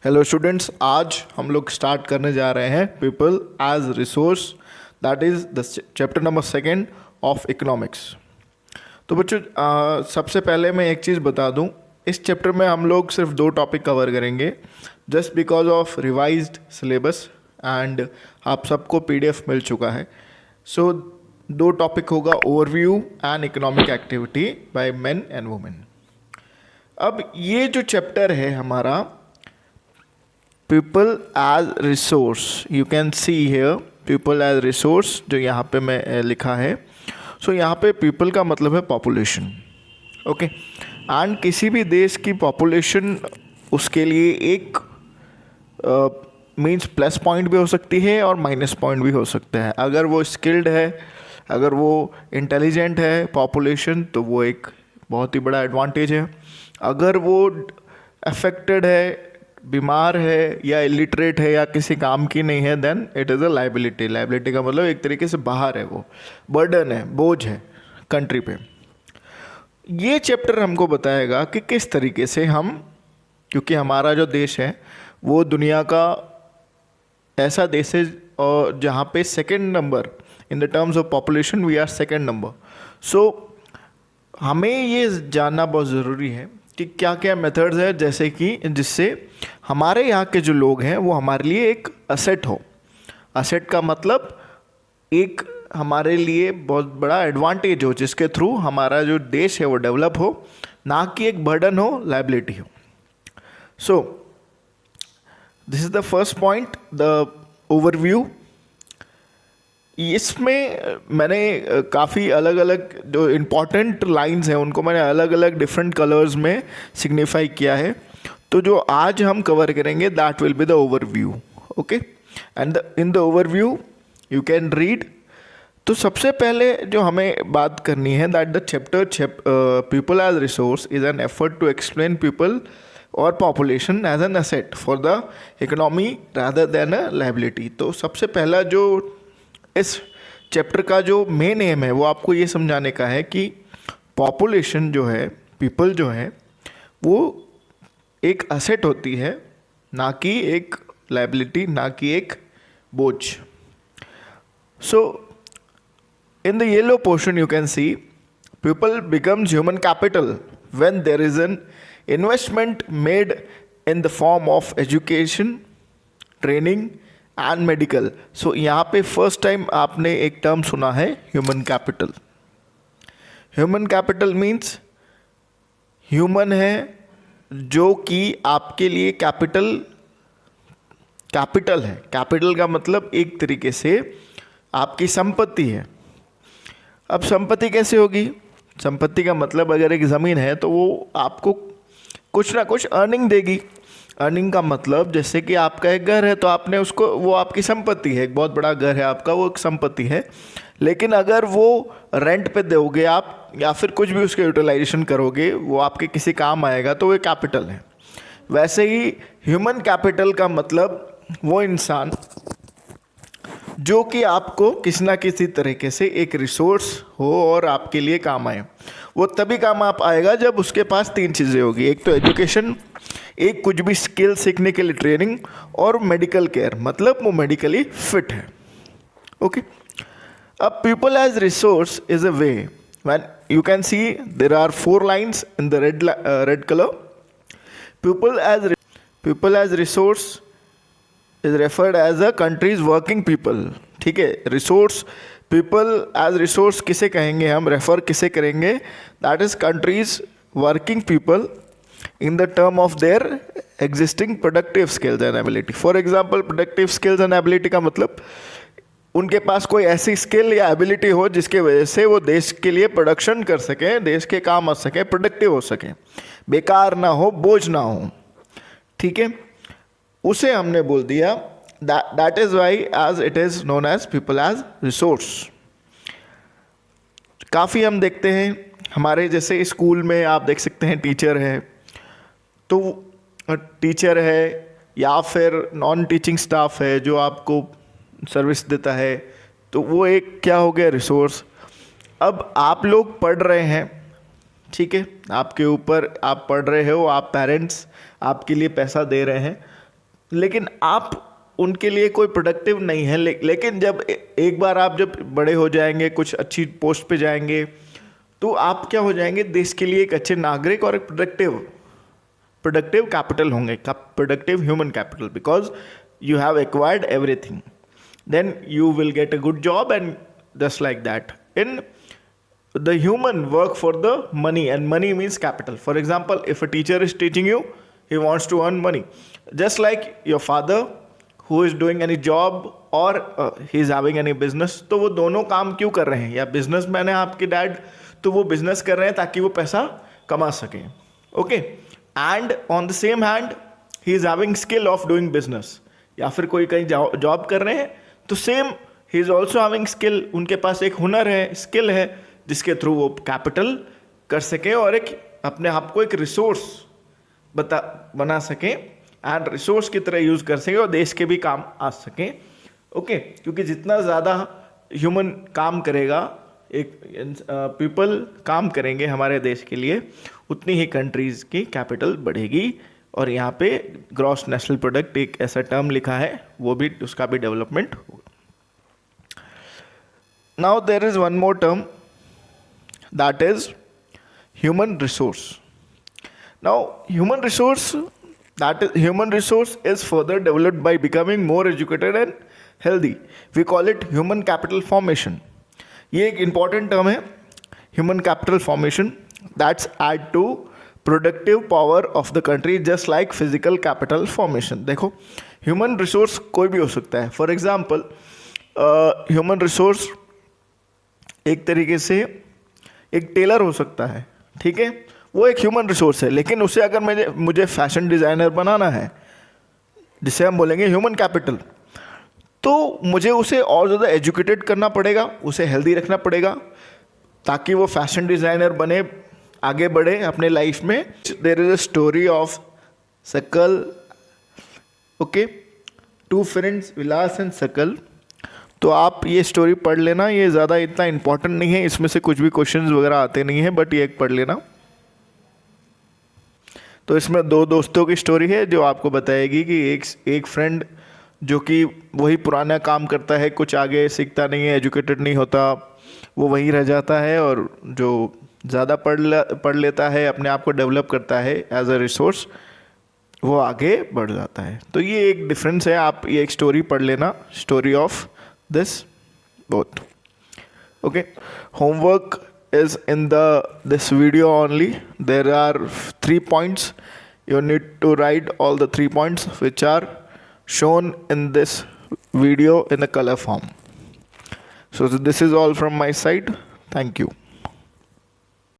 Hello students, आज हम लोग स्टार्ट करने जा रहे हैं people as resource, that is the chapter number 2 of economics. तो बच्चों, सबसे पहले मैं एक चीज़ बता दूं, इस चैप्टर में हम लोग सिर्फ 2 टॉपिक कवर करेंगे just because of revised syllabus and आप सबको पीडीएफ मिल चुका है। सो 2 टॉपिक होगा, overview and economic activity by men and women. अब ये जो चैप्टर है हमारा people as resource, you can see here people as resource जो यहाँ पे मैं लिखा है। सो यहाँ पे पीपल का मतलब है पॉपुलेशन, ओके। एंड किसी भी देश की पॉपुलेशन उसके लिए एक मीन्स प्लस पॉइंट भी हो सकती है और माइनस पॉइंट भी हो सकता है। अगर वो स्किल्ड है, अगर वो इंटेलिजेंट है पॉपुलेशन, तो वो एक बहुत ही बड़ा एडवांटेज है। अगर वो अफेक्टेड है, बीमार है या इलिटरेट है या किसी काम की नहीं है, then it is a liability. Liability का मतलब एक तरीके से बाहर है, वो बर्डन है, बोझ है कंट्री पे। ये चैप्टर हमको बताएगा कि किस तरीके से हम, क्योंकि हमारा जो देश है वो दुनिया का ऐसा देश है और जहाँ पे second number in the terms of population we are second number. So हमें ये जानना बहुत ज़रूरी है कि क्या क्या मेथड्स है, जैसे कि जिससे हमारे यहाँ के जो लोग हैं वो हमारे लिए एक असेट हो। असेट का मतलब एक हमारे लिए बहुत बड़ा एडवांटेज हो, जिसके थ्रू हमारा जो देश है वो डेवलप हो, ना कि एक बर्डन हो, लाइबिलिटी हो। So this is the first point, the overview. इसमें मैंने काफ़ी अलग अलग जो इम्पॉर्टेंट लाइंस हैं उनको मैंने अलग अलग डिफरेंट कलर्स में सिग्निफाई किया है। तो जो आज हम कवर करेंगे that will be the overview, okay. And in the overview you can read. तो सबसे पहले जो हमें बात करनी है that the chapter people as resource is an effort to explain people और population as an asset for the economy rather than a liability. तो सबसे पहला जो इस चैप्टर का जो मेन एम है वो आपको ये समझाने का है कि पॉपुलेशन जो है, पीपल जो है, वो एक असेट होती है, ना कि एक लाइबिलिटी, ना कि एक बोझ। So in the yellow portion you can see people becomes human capital when there is an investment made in the form of education, training and medical. So यहाँ पे फर्स्ट टाइम आपने एक टर्म सुना है, human capital. Human capital means human है जो कि आपके लिए कैपिटल है। कैपिटल का मतलब एक तरीके से आपकी संपत्ति है। अब संपत्ति कैसे होगी? संपत्ति का मतलब अगर एक ज़मीन है तो वो आपको कुछ ना कुछ अर्निंग देगी। अर्निंग का मतलब जैसे कि आपका एक घर है तो आपने उसको, वो आपकी संपत्ति है, एक बहुत बड़ा घर है आपका, वो एक संपत्ति है। लेकिन अगर वो रेंट पे दोगे आप या फिर कुछ भी उसके यूटिलाइजेशन करोगे, वो आपके किसी काम आएगा, तो वो कैपिटल है। वैसे ही ह्यूमन कैपिटल का मतलब वो इंसान जो कि आपको किसी ना किसी तरीके से एक रिसोर्स हो और आपके लिए काम आए। वो तभी काम आप आएगा जब उसके पास 3 चीज़ें होगी, एक तो एजुकेशन, एक कुछ भी स्किल सीखने के लिए ट्रेनिंग, और मेडिकल केयर, मतलब वो मेडिकली फिट है, ओके। अब people as resource is a way when you can see there are 4 lines in the red colour. People as resource is referred as a countries working people, ठीक है। Resource, people as resource किसे कहेंगे हम, refer किसे करेंगे, that is countries working people in the term of their existing productive skills and ability. For example, productive skills and ability का मतलब उनके पास कोई ऐसी स्किल या एबिलिटी हो जिसके वजह से वो देश के लिए प्रोडक्शन कर सकें, देश के काम आ सकें, प्रोडक्टिव हो सकें, बेकार ना हो, बोझ ना हो, ठीक है। उसे हमने बोल दिया that is why as it is known as people as resource. काफ़ी हम देखते हैं हमारे जैसे स्कूल में, आप देख सकते हैं टीचर है, तो टीचर है या फिर नॉन टीचिंग स्टाफ है जो आपको सर्विस देता है, तो वो एक क्या हो गया, रिसोर्स। अब आप लोग पढ़ रहे हैं, ठीक है, आपके ऊपर आप पढ़ रहे हो, आप पेरेंट्स आपके लिए पैसा दे रहे हैं, लेकिन आप उनके लिए कोई प्रोडक्टिव नहीं है। लेकिन जब एक बार आप जब बड़े हो जाएंगे, कुछ अच्छी पोस्ट पे जाएंगे, तो आप क्या हो जाएंगे, देश के लिए एक अच्छे नागरिक और एक प्रोडक्टिव कैपिटल होंगे, productive human capital, because you have acquired everything. Then you will get a good job, and just like that. In the human work for the money, and money means capital. For example, if a teacher is teaching you, he wants to earn money. Just like your father who is doing any job or he is having any business, तो वो दोनों काम क्यों कर रहे हैं? या businessman है आपके डैड, तो वो बिजनेस कर रहे हैं ताकि वो पैसा कमा सकें. Okay, and on the same hand he is having skill of doing business, या फिर कोई कहीं जॉब कर रहे हैं, तो same he is also having skill, उनके पास एक हुनर है, स्किल है, जिसके थ्रू वो कैपिटल कर सकें और एक अपने आप को एक रिसोर्स बना सकें, एंड रिसोर्स की तरह यूज़ कर सकें और देश के भी काम आ सकें. ओके, क्योंकि जितना ज़्यादा ह्यूमन काम करेगा, एक पीपल काम करेंगे हमारे देश के लिए, उतनी ही कंट्रीज़ की कैपिटल बढ़ेगी. और यहाँ पे ग्रॉस नेशनल प्रोडक्ट एक ऐसा टर्म लिखा है, वो भी उसका भी डेवलपमेंट होगा. Now there is one more term, that is human resource. Now human resource is further developed by becoming more educated and healthy. We call it human capital formation. ये एक इंपॉर्टेंट टर्म है, human capital formation, that's add to productive power of the country, just like physical capital formation. देखो, human resource कोई भी हो सकता है. For example, human resource एक तरीके से एक टेलर हो सकता है, ठीक है, वो एक ह्यूमन रिसोर्स है. लेकिन उसे अगर मुझे फैशन डिज़ाइनर बनाना है, जिसे हम बोलेंगे ह्यूमन कैपिटल, तो मुझे उसे और ज़्यादा एजुकेटेड करना पड़ेगा, उसे हेल्दी रखना पड़ेगा, ताकि वो फैशन डिज़ाइनर बने, आगे बढ़े अपने लाइफ में. There is a story of Sakal, okay, two friends Vilas and Sakal. तो आप ये स्टोरी पढ़ लेना, ये ज़्यादा इतना इंपॉर्टेंट नहीं है, इसमें से कुछ भी क्वेश्चंस वगैरह आते नहीं हैं, बट ये एक पढ़ लेना. तो इसमें दो दोस्तों की स्टोरी है जो आपको बताएगी कि एक फ्रेंड जो कि वही पुराना काम करता है, कुछ आगे सीखता नहीं है, एजुकेटेड नहीं होता, वो वहीं रह जाता है, और जो ज़्यादा पढ़ लेता है, अपने आप को डेवलप करता है एज अ रिसोर्स, वो आगे बढ़ जाता है. तो ये एक डिफरेंस है. आप ये एक स्टोरी पढ़ लेना, story of this both. Okay, homework is in this video only. There are 3 points. You need to write all the 3 points which are shown in this video in a color form. So this is all from my side. Thank you.